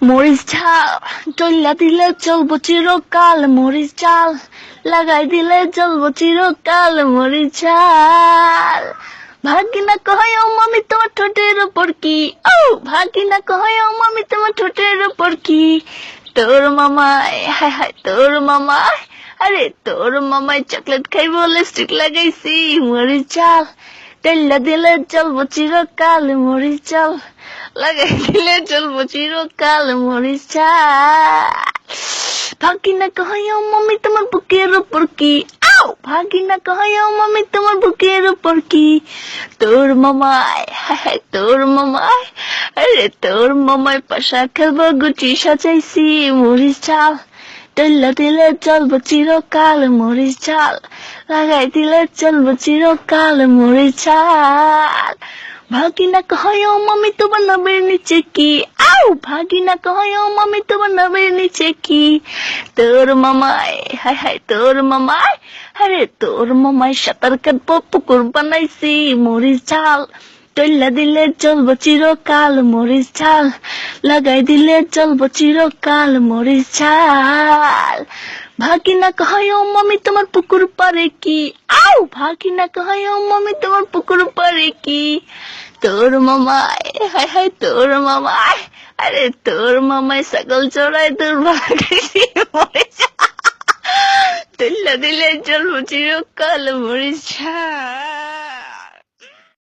মরিচ ঝাল চল্লা দিলে চলবো চিরকাল, মরিচ ঝাল লাগাই দিলে চলবো চিরকাল, মরিচ ঝাল। ভাগিনা কয় ও মামি তোমার ঠোঁটের উপর কি, ও ভাগিনা কয় ও মামি তোমার ঠোঁটের উপর কি, তোর মামাই হায় হায় তোর মামাই, আরে তোর মামাই চকলেট খাইবো লিপস্টিক লাগাইছি, মরিচ ঝাল তেল্লা দিলে চলবো চিরকাল, মরিচ ঝাল লাগাই দিলে চলবো চিরকাল, মরিচ ঝাল। ভাগিনা কয় ও মামি তোমার বুকের উপর কি, আও ভাগিনা কয় ও মামি তোমার বুকের উপর কি, তোর মামাই হায় হায় তোর মামাই, আরে তোর মামাই পাশা খেলবো গুটি সাজাইছি, মরিচ ঝাল তেল্লা দিলে চলবো চিরকাল, মরিচ ঝাল লাগাই দিলে চলবো চিরকাল, মরিচ ঝাল। ভাগিনা কয় ও মামি তোমার নামের নিচে কি, আও ভাগিনা কয় ও মামি তোমার নামের নিচে কি, তোর মামাই হায় হায় তোর মামাই, আরে তোর মামাই সাঁতার কাটবো পুকুর বানাইছি, মরিচ ঝাল তৈলা দিলে চলবো চিরকাল, মরিচ ঝাল লাগাই দিলে চলবো চিরকাল, মরিচ ঝাল। ভাগিনা কয় ও মামি তোমার পুকুর পারে কি, আও ভাগিনা কয় ও মামি তোমার পুকুর পারে কি, তোর মামাই হায় হায় তোর মামাই, আরে তোর মামাই ছাগল চড়াই তোর ভাগাইছি, মরিচ ঝাল তৈলা দিলে চলবো চিরকাল, মরিচ ঝাল।